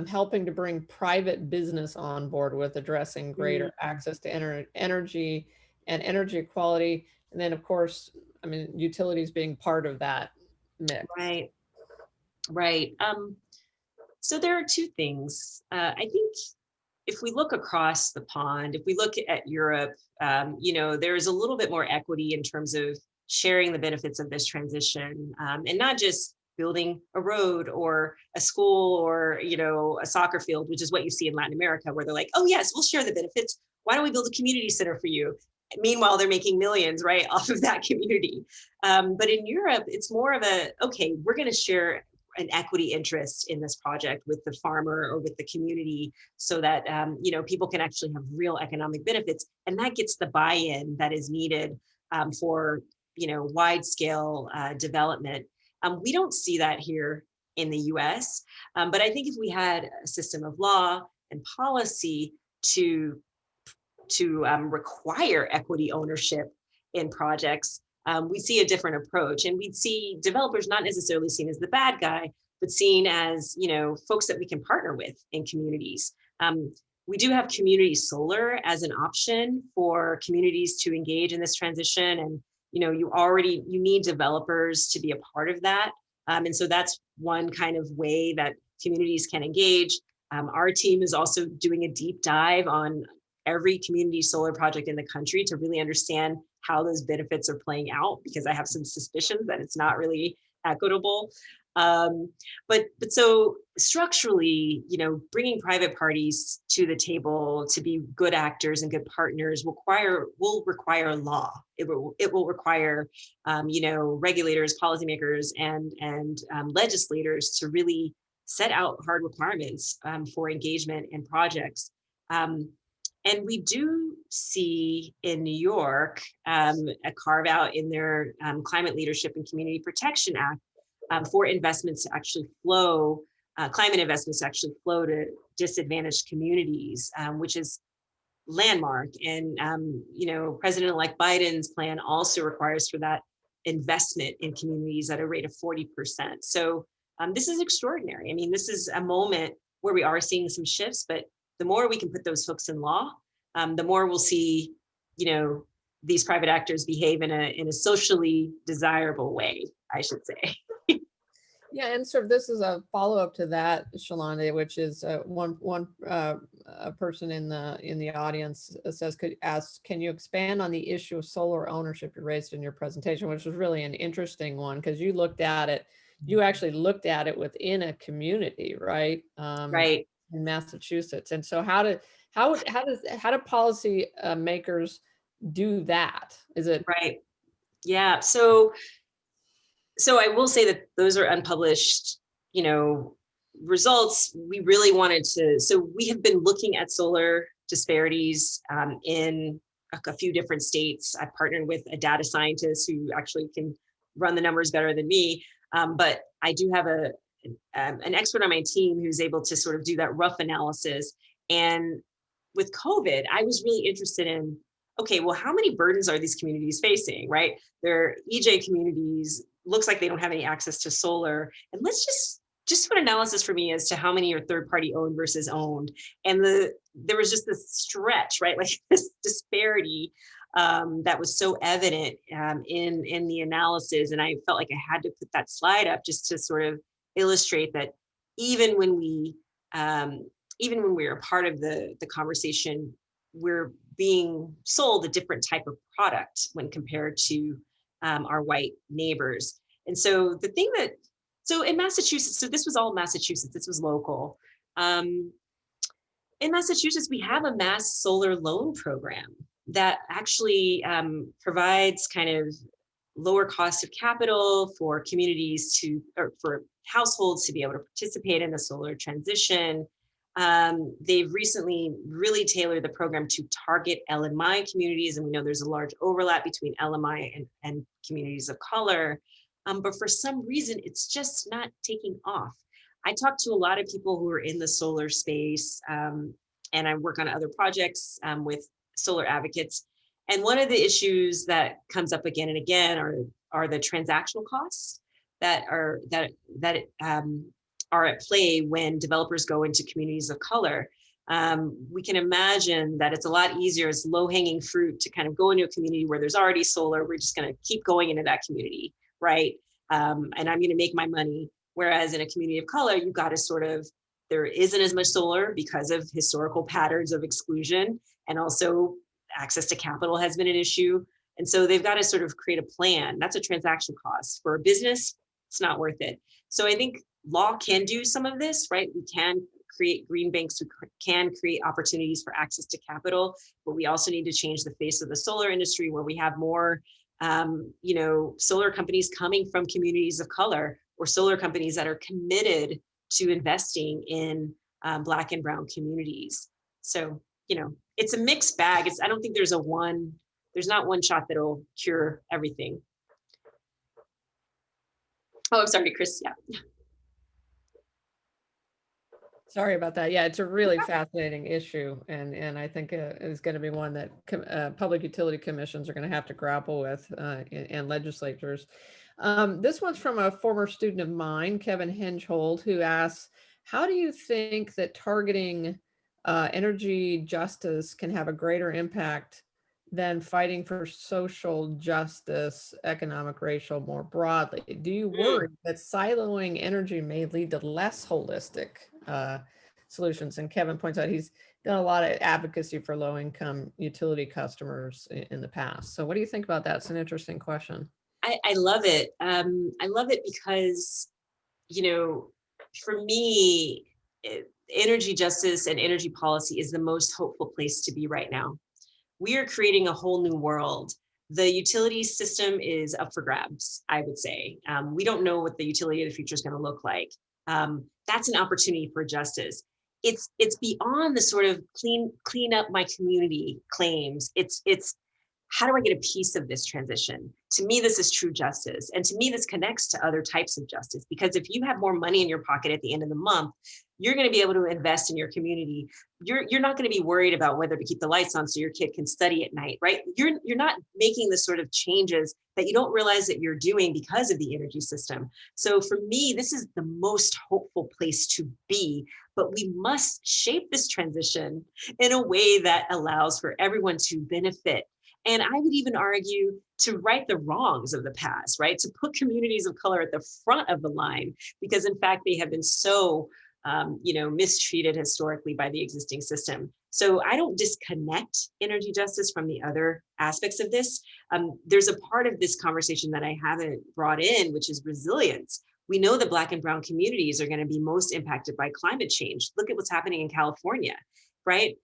helping to bring private business on board with addressing greater access to energy and energy equality? And then, of course, I mean, utilities being part of that mix.
Right. So there are two things. I think if we look across the pond, if we look at Europe, there is a little bit more equity in terms of sharing the benefits of this transition, and not just building a road or a school or a soccer field, which is what you see in Latin America, where they're like, oh yes, we'll share the benefits. Why don't we build a community center for you? Meanwhile, they're making millions, right, off of that community. But in Europe, it's more of okay, we're going to share an equity interest in this project with the farmer or with the community, so that people can actually have real economic benefits, and that gets the buy-in that is needed for wide scale development. We don't see that here in the US, but I think if we had a system of law and policy to require equity ownership in projects, we see a different approach, and we'd see developers not necessarily seen as the bad guy, but seen as folks that we can partner with in communities. We do have community solar as an option for communities to engage in this transition, and you need developers to be a part of that, and so that's one kind of way that communities can engage. Our team is also doing a deep dive on every community solar project in the country to really understand how those benefits are playing out, because I have some suspicions that it's not really equitable. But so structurally, bringing private parties to the table to be good actors and good partners will require law. It will require, regulators, policymakers, and legislators to really set out hard requirements for engagement in projects. And we do see in New York a carve out in their Climate Leadership and Community Protection Act for investments to actually flow, climate investments to actually flow to disadvantaged communities, which is landmark. And President-elect Biden's plan also requires for that investment in communities at a rate of 40%. So this is extraordinary. I mean, this is a moment where we are seeing some shifts, but the more we can put those hooks in law, the more we'll see, these private actors behave in a socially desirable way, I should say.
Yeah, and sort of this is a follow-up to that, Shalanda, which is one person in the audience says, can you expand on the issue of solar ownership you raised in your presentation, which was really an interesting one, because you actually looked at it within a community, right?
Right.
In Massachusetts. And so how do policy makers do that? Is it
right? Yeah. So I will say that those are unpublished, results. We really wanted to. So we have been looking at solar disparities in a few different states. I've partnered with a data scientist who actually can run the numbers better than me, but I do have an expert on my team who's able to sort of do that rough analysis. And with COVID, I was really interested in, okay, well, how many burdens are these communities facing, right? They're EJ communities, looks like they don't have any access to solar. And let's just do an analysis for me as to how many are third-party owned versus owned. And there was just this stretch, right? Like this disparity that was so evident in the analysis. And I felt like I had to put that slide up just to sort of illustrate that even when we are a part of the conversation, we're being sold a different type of product when compared to our white neighbors. And so so in Massachusetts, so this was all Massachusetts, this was local. In Massachusetts, we have a mass solar loan program that actually provides kind of lower cost of capital for communities or for households to be able to participate in the solar transition. They've recently really tailored the program to target LMI communities, and we know there's a large overlap between LMI and communities of color, but for some reason, it's just not taking off. I talked to a lot of people who are in the solar space, and I work on other projects with solar advocates. And one of the issues that comes up again and again are the transactional costs that are at play when developers go into communities of color. We can imagine that it's a lot easier, it's low-hanging fruit to kind of go into a community where there's already solar. We're just going to keep going into that community, right? And I'm going to make my money. Whereas in a community of color, you've got to there isn't as much solar because of historical patterns of exclusion, and also access to capital has been an issue. And so they've got to sort of create a plan. That's a transaction cost. For a business, it's not worth it. So I think law can do some of this, right? We can create green banks, we can create opportunities for access to capital, but we also need to change the face of the solar industry where we have more, solar companies coming from communities of color or solar companies that are committed to investing in Black and brown communities. So, it's a mixed bag. I don't think there's not one shot that'll cure everything. Oh, I'm sorry, Kris. Yeah.
Sorry about that. Yeah, it's a really fascinating issue, and I think it's going to be one that public utility commissions are going to have to grapple with, and legislatures. This one's from a former student of mine, Kevin Hingehold, who asks, how do you think that targeting energy justice can have a greater impact than fighting for social justice, economic, racial, more broadly? Do you worry that siloing energy may lead to less holistic solutions? And Kevin points out he's done a lot of advocacy for low-income utility customers in the past. So what do you think about that? It's an interesting question.
I love it. I love it because, for me, energy justice and energy policy is the most hopeful place to be right now. We are creating a whole new world. The utility system is up for grabs, I would say. We don't know what the utility of the future is going to look like. That's an opportunity for justice. It's beyond the sort of clean up my community claims. It's how do I get a piece of this transition? To me, this is true justice. And to me, this connects to other types of justice, because if you have more money in your pocket at the end of the month, you're going to be able to invest in your community. You're not going to be worried about whether to keep the lights on so your kid can study at night, right? You're not making the sort of changes that you don't realize that you're doing because of the energy system. So for me, this is the most hopeful place to be, but we must shape this transition in a way that allows for everyone to benefit. And I would even argue to right the wrongs of the past, right? To put communities of color at the front of the line, because in fact, they have been so mistreated historically by the existing system. So I don't disconnect energy justice from the other aspects of this. There's a part of this conversation that I haven't brought in, which is resilience. We know that Black and brown communities are going to be most impacted by climate change. Look at what's happening in California, right?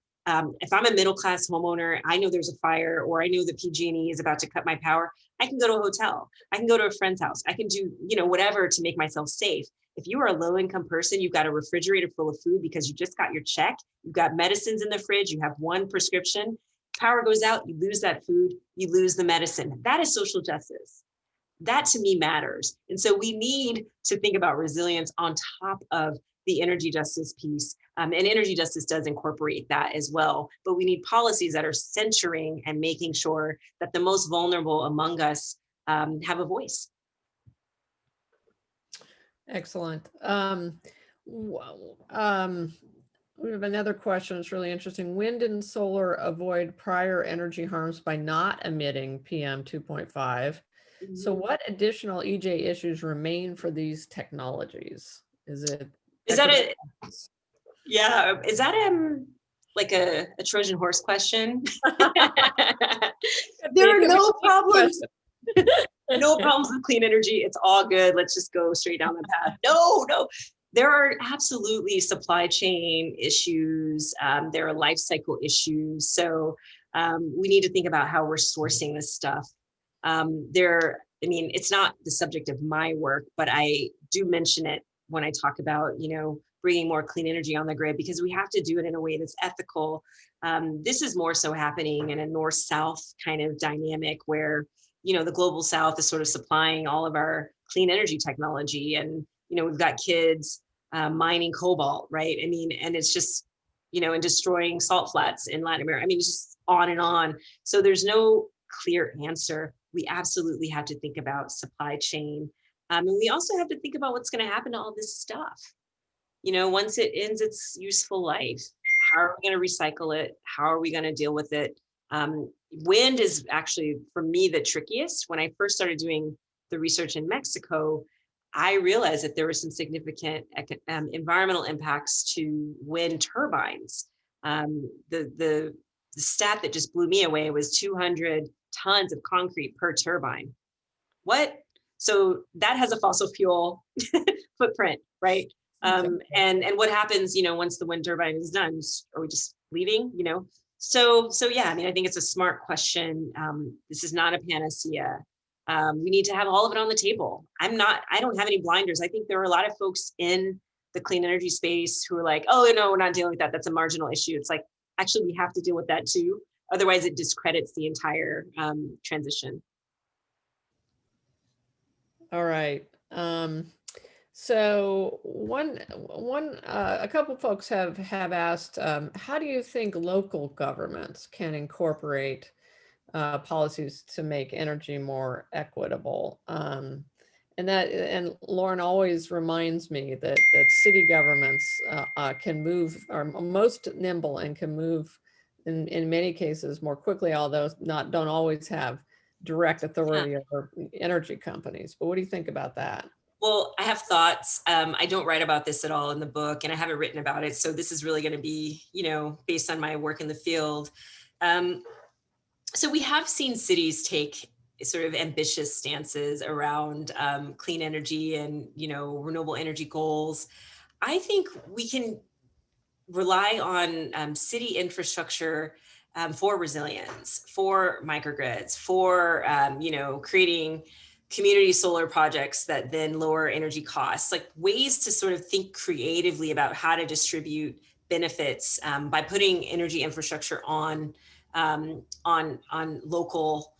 If I'm a middle-class homeowner, I know there's a fire, or I know that PG&E is about to cut my power, I can go to a hotel. I can go to a friend's house. I can do, whatever to make myself safe. If you are a low-income person, you've got a refrigerator full of food because you just got your check, you've got medicines in the fridge, you have one prescription, power goes out, you lose that food, you lose the medicine. That is social justice. That to me matters. And so we need to think about resilience on top of the energy justice piece. And energy justice does incorporate that as well. But we need policies that are centering and making sure that the most vulnerable among us have a voice.
Excellent. We have another question. It's really interesting. Wind and solar avoid prior energy harms by not emitting PM 2.5. So what additional EJ issues remain for these technologies? Is that
like a Trojan horse question?
There are no problems.
No problems with clean energy. It's all good. Let's just go straight down the path. No. There are absolutely supply chain issues. There are life cycle issues. So we need to think about how we're sourcing this stuff. It's not the subject of my work, but I do mention it when I talk about, bringing more clean energy on the grid, because we have to do it in a way that's ethical. This is more so happening in a north-south kind of dynamic where, the global south is sort of supplying all of our clean energy technology. And, we've got kids mining cobalt, right? And it's just, and destroying salt flats in Latin America. It's just on and on. So there's no clear answer. We absolutely have to think about supply chain. And we also have to think about what's going to happen to all this stuff. Once it ends its useful life, how are we going to recycle it? How are we going to deal with it? Wind is actually, for me, the trickiest. When I first started doing the research in Mexico, I realized that there were some significant environmental impacts to wind turbines. The stat that just blew me away was 200 tons of concrete per turbine. What? So that has a fossil fuel footprint, right? And what happens, once the wind turbine is done? Are we just leaving? So yeah, I think it's a smart question. This is not a panacea. We need to have all of it on the table. I don't have any blinders. I think there are a lot of folks in the clean energy space who are like, oh, no, we're not dealing with that. That's a marginal issue. It's like, actually, we have to deal with that too. Otherwise, it discredits the entire transition.
All right. So a couple folks have asked, how do you think local governments can incorporate policies to make energy more equitable? And Lauren always reminds me that city governments can move, are most nimble and can move in many cases more quickly, although don't always have direct authority over energy companies. But what do you think about that?
Well, I have thoughts. I don't write about this at all in the book, and I haven't written about it. So this is really going to be, based on my work in the field. So we have seen cities take sort of ambitious stances around clean energy and, renewable energy goals. I think we can rely on city infrastructure for resilience, for microgrids, for, creating community solar projects that then lower energy costs, like ways to sort of think creatively about how to distribute benefits by putting energy infrastructure on local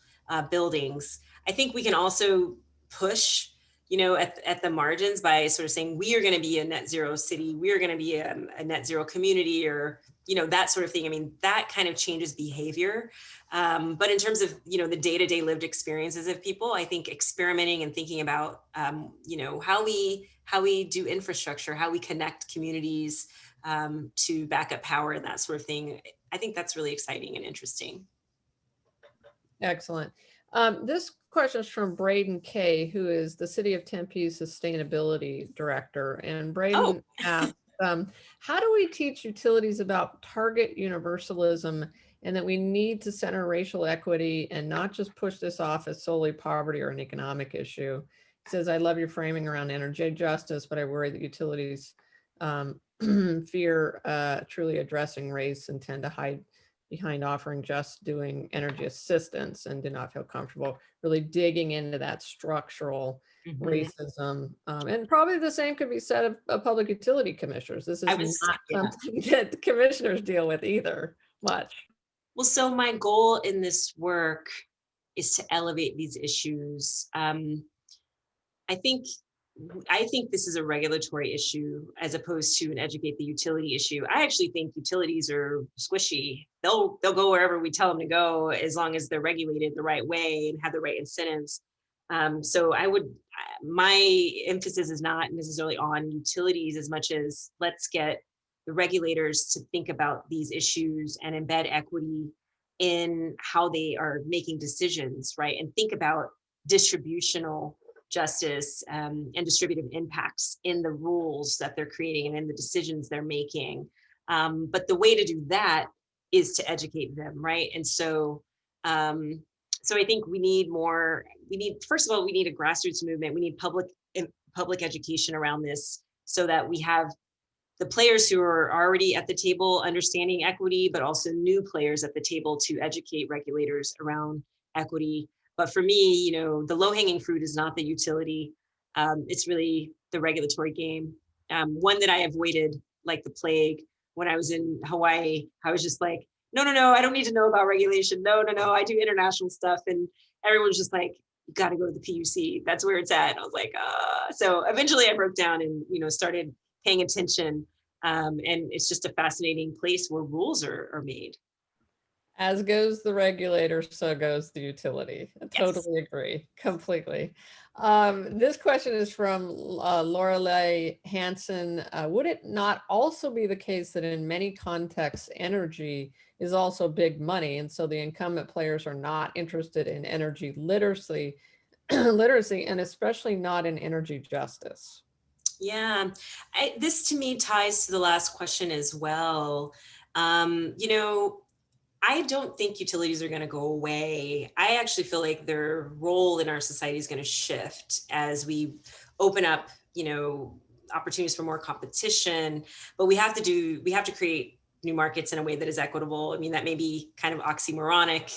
buildings. I think we can also push, at the margins by sort of saying we are going to be a net zero city, we are going to be a net zero community, or that sort of thing. I mean, that kind of changes behavior. But in terms of the day-to-day lived experiences of people, I think experimenting and thinking about how we do infrastructure, how we connect communities to backup power and that sort of thing. I think that's really exciting and interesting.
Excellent. This question is from Braden Kay, who is the City of Tempe's Sustainability Director. And Braden asked, how do we teach utilities about target universalism and that we need to center racial equity and not just push this off as solely poverty or an economic issue? He says, I love your framing around energy justice, but I worry that utilities fear truly addressing race and tend to hide behind offering just doing energy assistance and do not feel comfortable really digging into that structural racism. And probably the same could be said of public utility commissioners. This is not something that the commissioners deal with either much.
Well, so my goal in this work is to elevate these issues. I think this is a regulatory issue as opposed to an educate the utility issue. I actually think utilities are squishy. They'll go wherever we tell them to go as long as they're regulated the right way and have the right incentives. So my emphasis is not necessarily on utilities as much as let's get the regulators to think about these issues and embed equity in how they are making decisions, right? And think about distributional justice and distributive impacts in the rules that they're creating and in the decisions they're making. But the way to do that is to educate them, right? And so I think first of all, we need a grassroots movement. We need public education around this so that we have the players who are already at the table understanding equity, but also new players at the table to educate regulators around equity. But for me, the low-hanging fruit is not the utility. It's really the regulatory game. One that I avoided like the plague when I was in Hawaii. I was just like, no, I don't need to know about regulation. No, I do international stuff. And everyone's just like, you got to go to the PUC. That's where it's at. And I was like, So eventually I broke down and, started paying attention. And it's just a fascinating place where rules are made.
As goes the regulator, so goes the utility. I totally agree, completely. This question is from Lorelei Hansen. Would it not also be the case that in many contexts, energy is also big money, and so the incumbent players are not interested in energy literacy, and especially not in energy justice?
Yeah, this to me ties to the last question as well. I don't think utilities are going to go away. I actually feel like their role in our society is going to shift as we open up, opportunities for more competition. But we have to create new markets in a way that is equitable. I mean, that may be kind of oxymoronic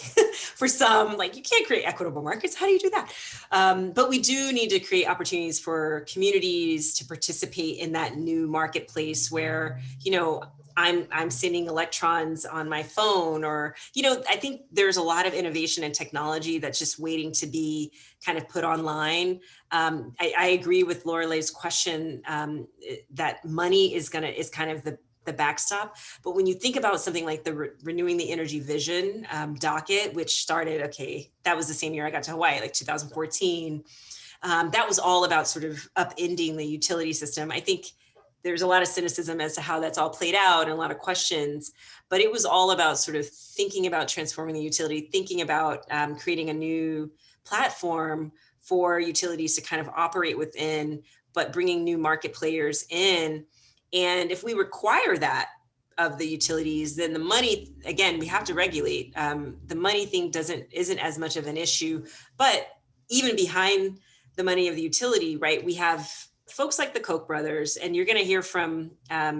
for some, like you can't create equitable markets. How do you do that? But we do need to create opportunities for communities to participate in that new marketplace where, you know, I'm sending electrons on my phone, or, you know, I think there's a lot of innovation and technology that's just waiting to be kind of put online. I agree with Lorelei's question that money is kind of the backstop. But when you think about something like the Renewing the Energy Vision docket, which started, okay, that was the same year I got to Hawaii, like 2014. That was all about sort of upending the utility system. I think there's a lot of cynicism as to how that's all played out and a lot of questions, but it was all about sort of thinking about transforming the utility, thinking about creating a new platform for utilities to kind of operate within, but bringing new market players in. And if we require that of the utilities, then the money, again, we have to regulate. The money thing isn't as much of an issue, but even behind the money of the utility, right, we have folks like the Koch brothers, and you're going to hear from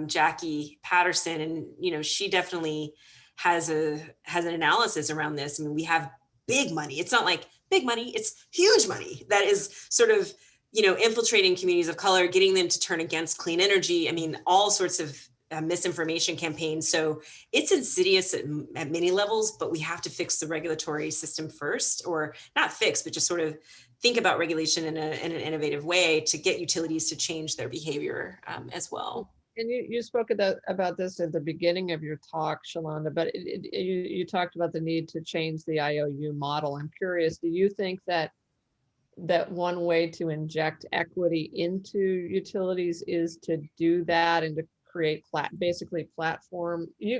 Jackie Patterson, and you know, she definitely has an analysis around this. I mean, we have big money. It's not like big money, it's huge money that is sort of, you know, infiltrating communities of color, getting them to turn against clean energy. I mean, all sorts of misinformation campaigns. So it's insidious at many levels, but we have to fix the regulatory system first, or not fix, but just sort of think about regulation in an innovative way to get utilities to change their behavior as well.
And you spoke about this at the beginning of your talk, Shalanda, but you talked about the need to change the IOU model. I'm curious, do you think that one way to inject equity into utilities is to do that and to create basically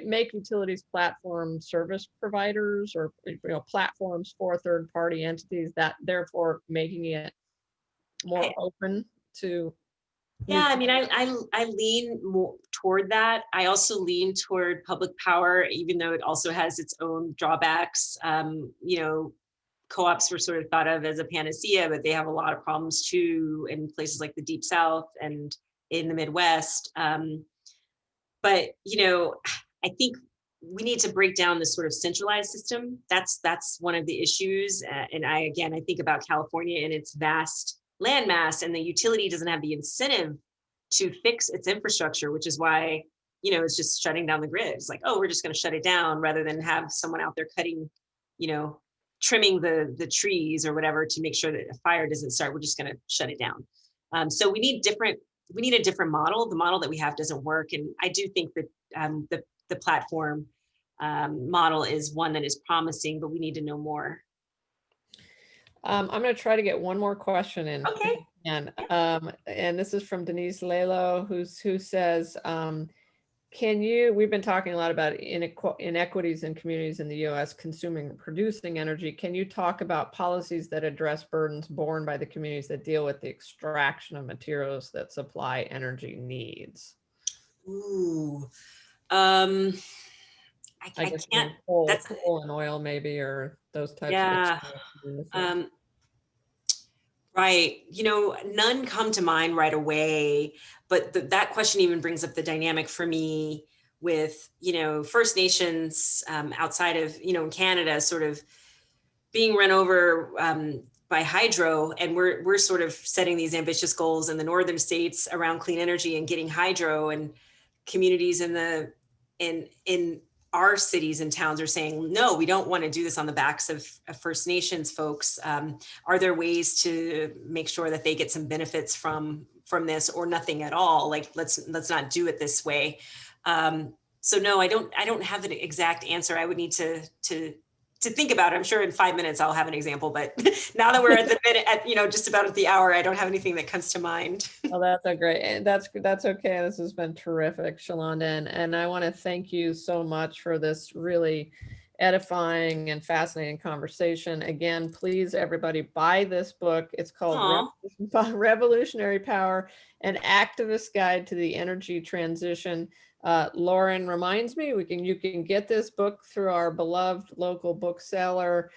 make utilities platform service providers, or, you know, platforms for third-party entities, that therefore making it more open to?
Yeah, I mean, I lean more toward that. I also lean toward public power, even though it also has its own drawbacks. You know, co-ops were sort of thought of as a panacea, but they have a lot of problems too in places like the Deep South and in the Midwest. But, you know, I think we need to break down this sort of centralized system. That's one of the issues. And I think about California and its vast landmass, and the utility doesn't have the incentive to fix its infrastructure, which is why, you know, it's just shutting down the grid. It's like, oh, we're just going to shut it down, rather than have someone out there cutting, you know, trimming the trees or whatever to make sure that a fire doesn't start. We're just going to shut it down. So we need a different model. The model that we have doesn't work. And I do think that the platform model is one that is promising, but we need to know more.
I'm going to try to get one more question in.
Okay.
And this is from Denise Lalo, who says, we've been talking a lot about inequities in communities in the US consuming and producing energy. Can you talk about policies that address burdens borne by the communities that deal with the extraction of materials that supply energy needs?
Ooh.
I can't. Coal and oil maybe, or those types of.
Right. You know, none come to mind right away, but that question even brings up the dynamic for me with, you know, First Nations outside of, you know, in Canada, sort of being run over by hydro. And we're sort of setting these ambitious goals in the northern states around clean energy and getting hydro, and communities in our cities and towns are saying, no, we don't want to do this on the backs of First Nations folks. Are there ways to make sure that they get some benefits from this, or nothing at all? Like, let's not do it this way. So no, I don't have an exact answer. I would need to think about it. I'm sure in 5 minutes I'll have an example, but now that we're at the minute, just about at the hour, I don't have anything that comes to mind.
Well, that's a great, and that's okay. This has been terrific, Shalanda, and I want to thank you so much for this really edifying and fascinating conversation. Again, please, everybody, buy this book. It's called Revolutionary Power: An Activist Guide to the Energy Transition. Lauren reminds me, you can get this book through our beloved local bookseller,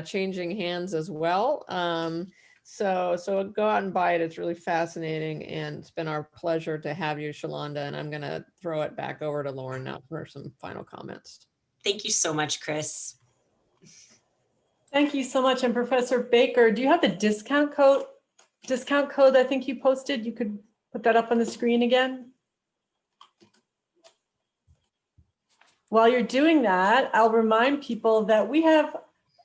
Changing Hands, as well. So go out and buy it. It's really fascinating, and it's been our pleasure to have you, Shalanda. And I'm going to throw it back over to Lauren now for some final comments.
Thank you so much, Kris.
Thank you so much. And Professor Baker, do you have the discount code? I think you posted. You could put that up on the screen again. While you're doing that, I'll remind people that we have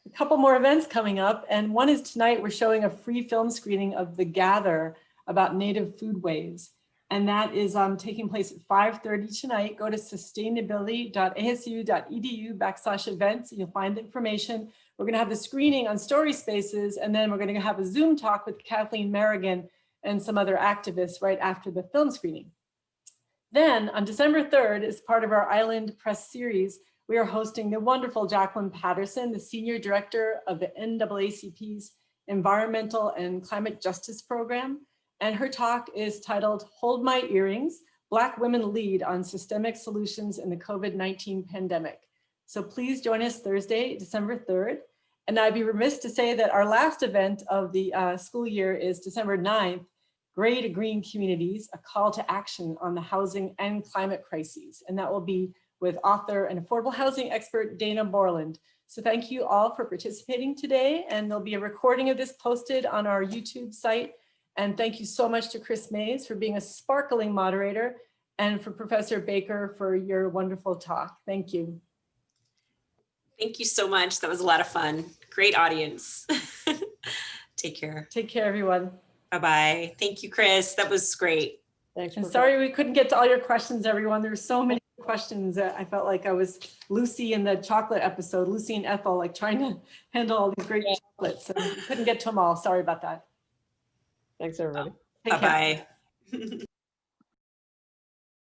a couple more events coming up. And one is tonight, we're showing a free film screening of The Gather about native food waves. And that is taking place at 5:30 tonight. Go to sustainability.asu.edu/events and you'll find the information. We're gonna have the screening on Story Spaces, and then we're gonna have a Zoom talk with Kathleen Merrigan and some other activists right after the film screening. Then on December 3rd, as part of our Island Press series, we are hosting the wonderful Jacqueline Patterson, the Senior Director of the NAACP's Environmental and Climate Justice Program. And her talk is titled, Hold My Earrings, Black Women Lead on Systemic Solutions in the COVID-19 Pandemic. So please join us Thursday, December 3rd. And I'd be remiss to say that our last event of the school year is December 9th, Gray to Green Communities, a call to action on the housing and climate crises. And that will be with author and affordable housing expert, Dana Borland. So thank you all for participating today. And there'll be a recording of this posted on our YouTube site. And thank you so much to Kris Mayes for being a sparkling moderator, and for Professor Baker for your wonderful talk. Thank you.
Thank you so much. That was a lot of fun. Great audience. Take care.
Take care, everyone.
Bye-bye. Thank you, Kris. That was great.
Thanks.
And sorry we couldn't get to all your questions, everyone. There's so many questions that I felt like I was Lucy in the chocolate episode, Lucy and Ethel, like trying to handle all these great chocolates. So we couldn't get to them all. Sorry about that.
Thanks, everybody.
Take care.
Bye-bye.